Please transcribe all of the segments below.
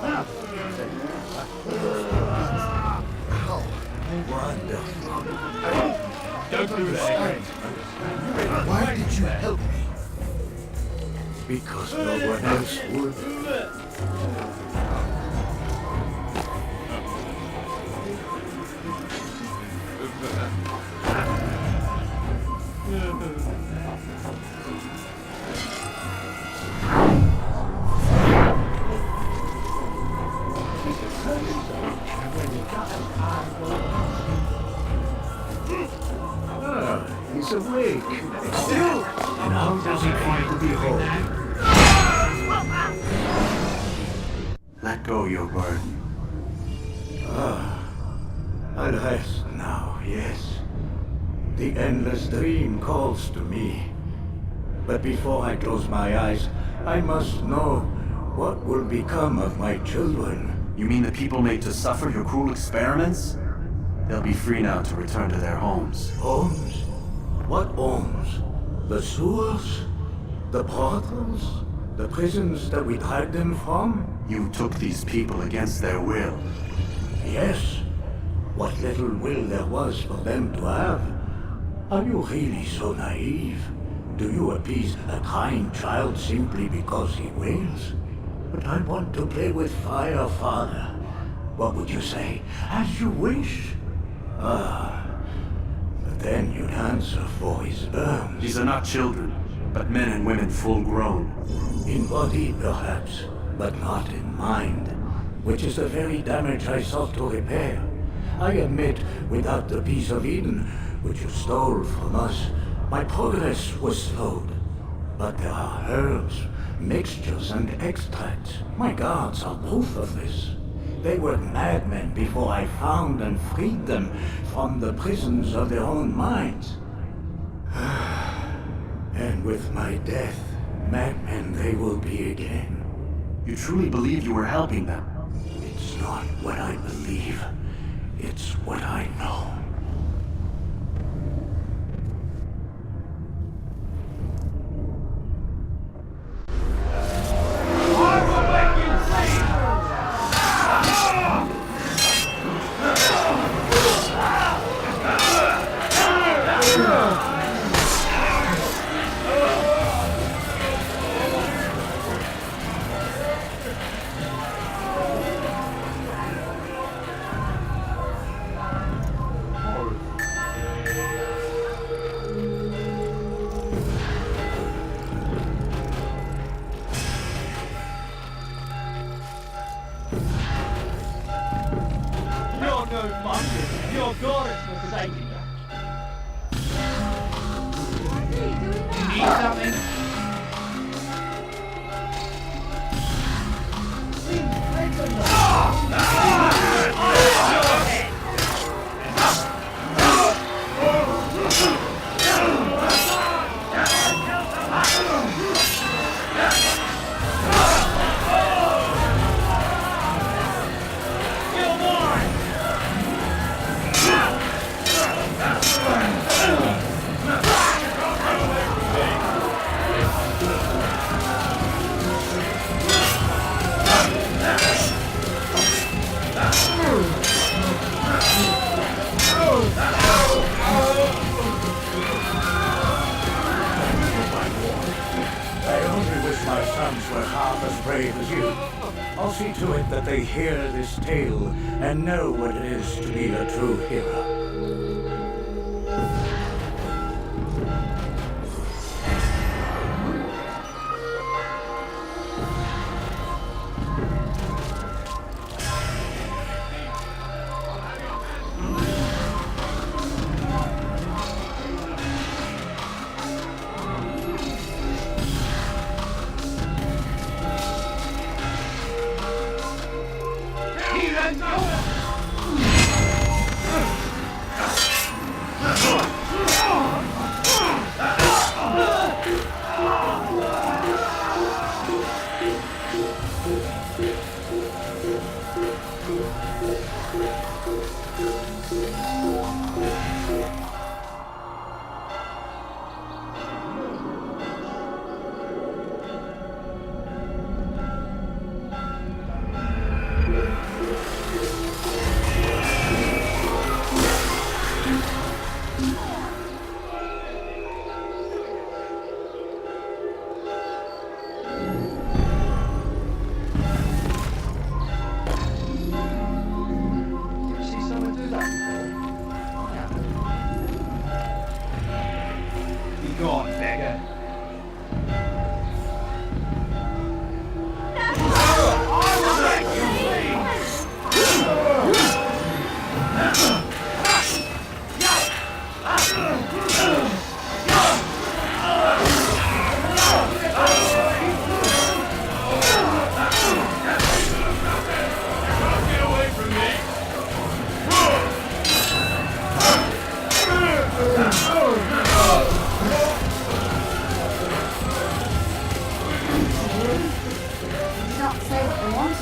Wonderful. Don't do that. Why did you help me? Because no one else would. He's awake. Still? And how does he find to behold? Let go your burden. I'll rest now, yes. The endless dream calls to me. But before I close my eyes, I must know what will become of my children. You mean the people made to suffer your cruel experiments? They'll be free now to return to their homes. Homes? What homes? The sewers? The brothels? The prisons that we dragged them from? You took these people against their will. Yes. What little will there was for them to have. Are you really so naive? Do you appease a crying child simply because he wails? But I want to play with fire, Father. What would you say? As you wish. But then you'd answer for his burns. These are not children, but men and women full grown. In body, perhaps, but not in mind. Which is the very damage I sought to repair. I admit, without the piece of Eden, which you stole from us, my progress was slowed. But there are herbs, mixtures, and extracts. My guards are proof of this. They were madmen before I found and freed them from the prisons of their own minds. And with my death, madmen they will be again. You truly believe you were helping them? It's not what I believe. It's what I know. Your goddess was taking you. You need something? My sons were half as brave as you. I'll see to it that they hear this tale and know what it is to be a true hero.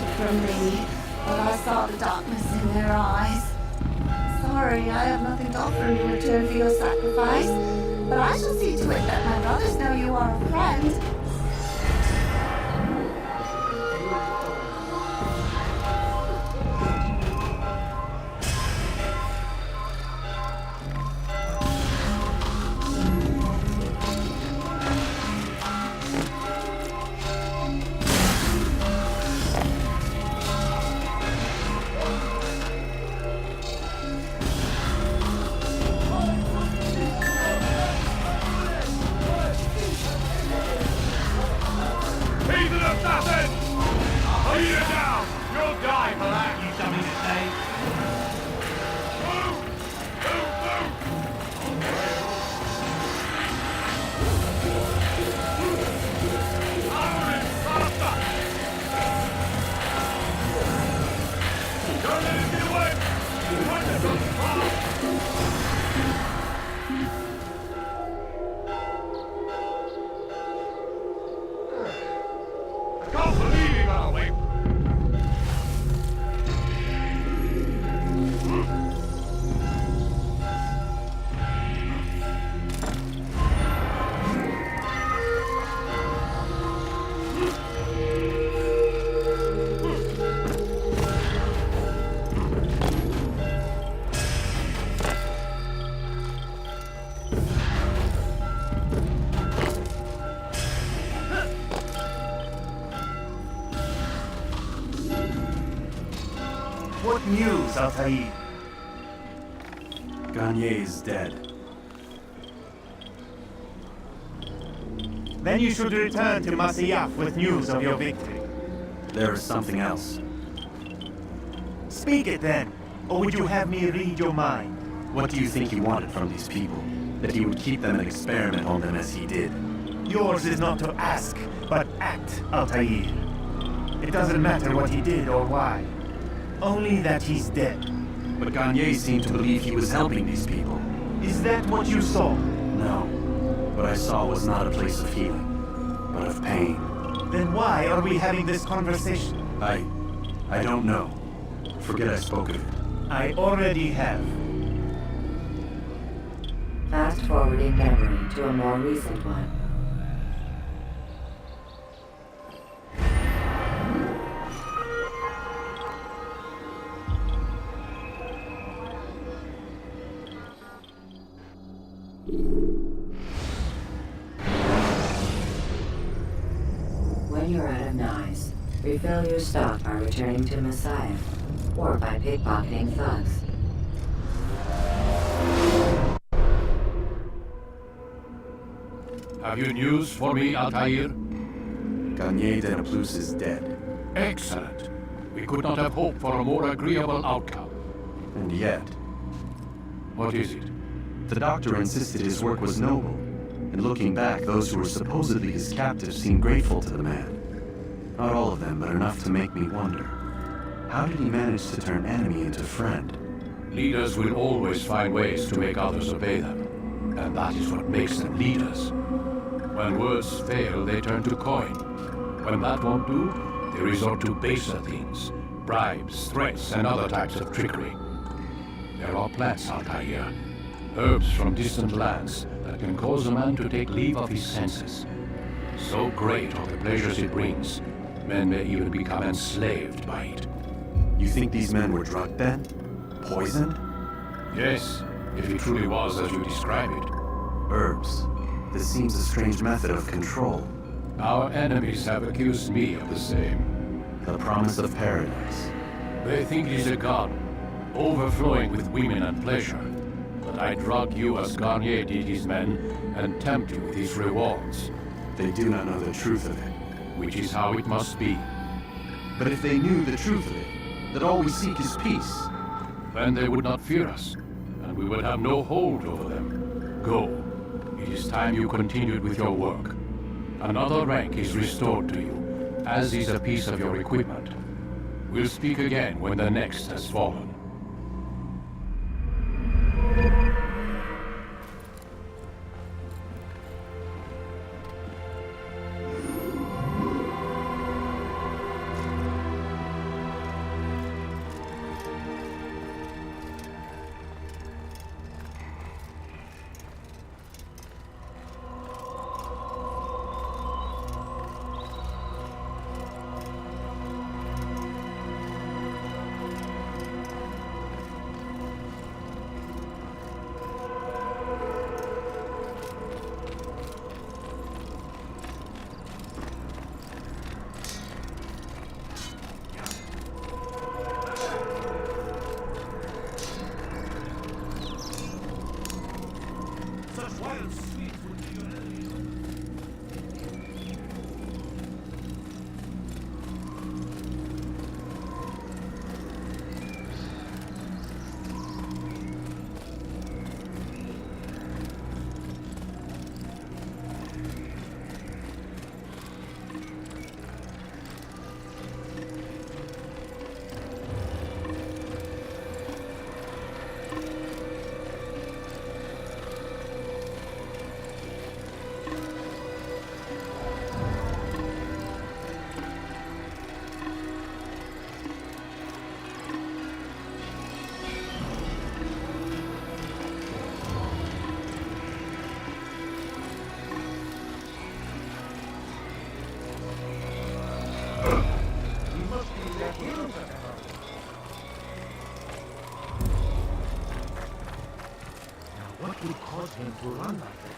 departed from thee, but I saw the darkness in their eyes. Sorry, I have nothing to offer in return for your sacrifice, but I shall see to it that my brothers know you are a friend. Heathen assassin! I'll hunt you down! You'll die for that! You something to say? Move! Move! Move! Armory! Faster! Don't let him get away! Run them! Fast! Can't believe he got away! What news, Altair? Garnier is dead. Then you should return to Masyaf with news of your victory. There is something else. Speak it then, or would you have me read your mind? What do you think he wanted from these people? That he would keep them and experiment on them as he did? Yours is not to ask, but act, Altair. It doesn't matter what he did or why. Only that he's dead. But Garnier seemed to believe he was helping these people. Is that what you saw? No. What I saw was not a place of healing, but of pain. Then why are we having this conversation? I don't know. Forget I spoke of it. I already have. Fast forwarding memory to a more recent one. When you're out of knives, refill your stock by returning to Messiah, or by pickpocketing thugs. Have you news for me, Altair? Garnier de Naplouse is dead. Excellent. We could not have hoped for a more agreeable outcome. And yet, What is it? the doctor insisted his work was noble. And looking back, those who were supposedly his captives seemed grateful to the man. Not all of them, but enough to make me wonder. How did he manage to turn enemy into friend? Leaders will always find ways to make others obey them. And that is what makes them leaders. When words fail, they turn to coin. When that won't do, they resort to baser things. Bribes, threats, and other types of trickery. There are plants, Altair. Herbs from distant lands that can cause a man to take leave of his senses. So great are the pleasures it brings, men may even become enslaved by it. You think these men were drugged then? Poisoned? Yes, if it truly was as you describe it. Herbs. This seems a strange method of control. Our enemies have accused me of the same. The promise of paradise. They think it is a garden, overflowing with women and pleasure. But I drug you as Garnier did his men, and tempt you with his rewards. They do not know the truth of it. Which is how it must be. But if they knew the truth of it, that all we seek is peace. Then they would not fear us, and we would have no hold over them. Go. It is time you continued with your work. Another rank is restored to you, as is a piece of your equipment. We'll speak again when the next has fallen. What would cause him to run like that?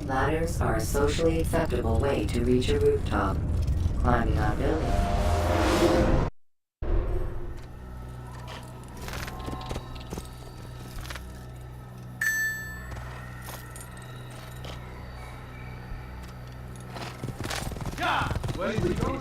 Ladders are a socially acceptable way to reach a rooftop. Climbing on buildings. Where did he go?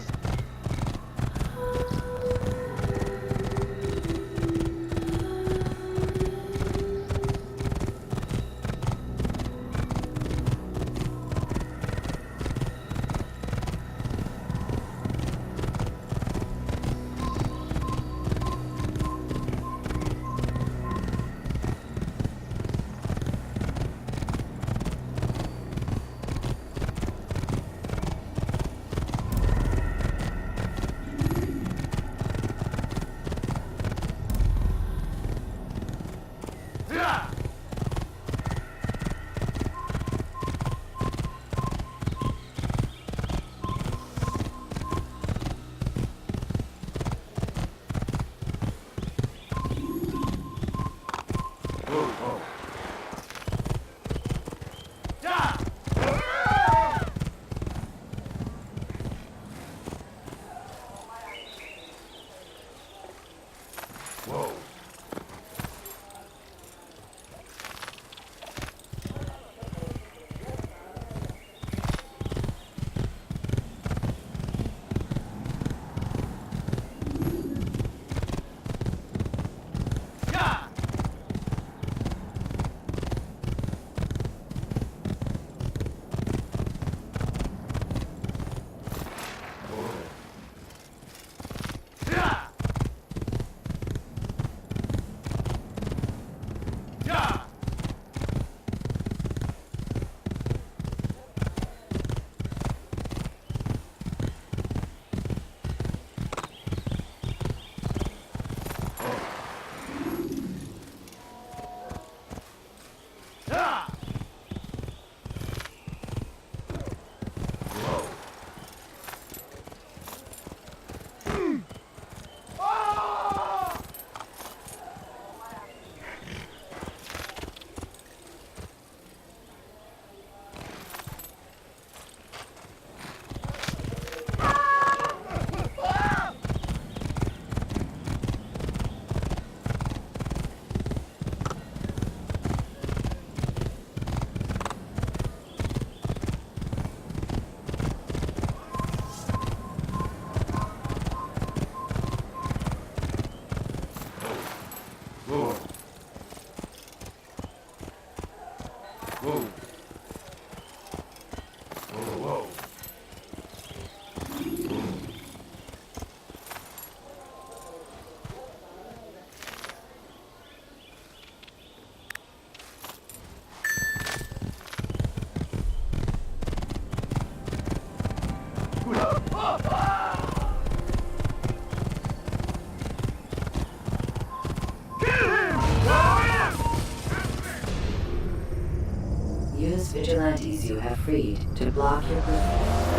Use vigilantes you have freed to block your movement.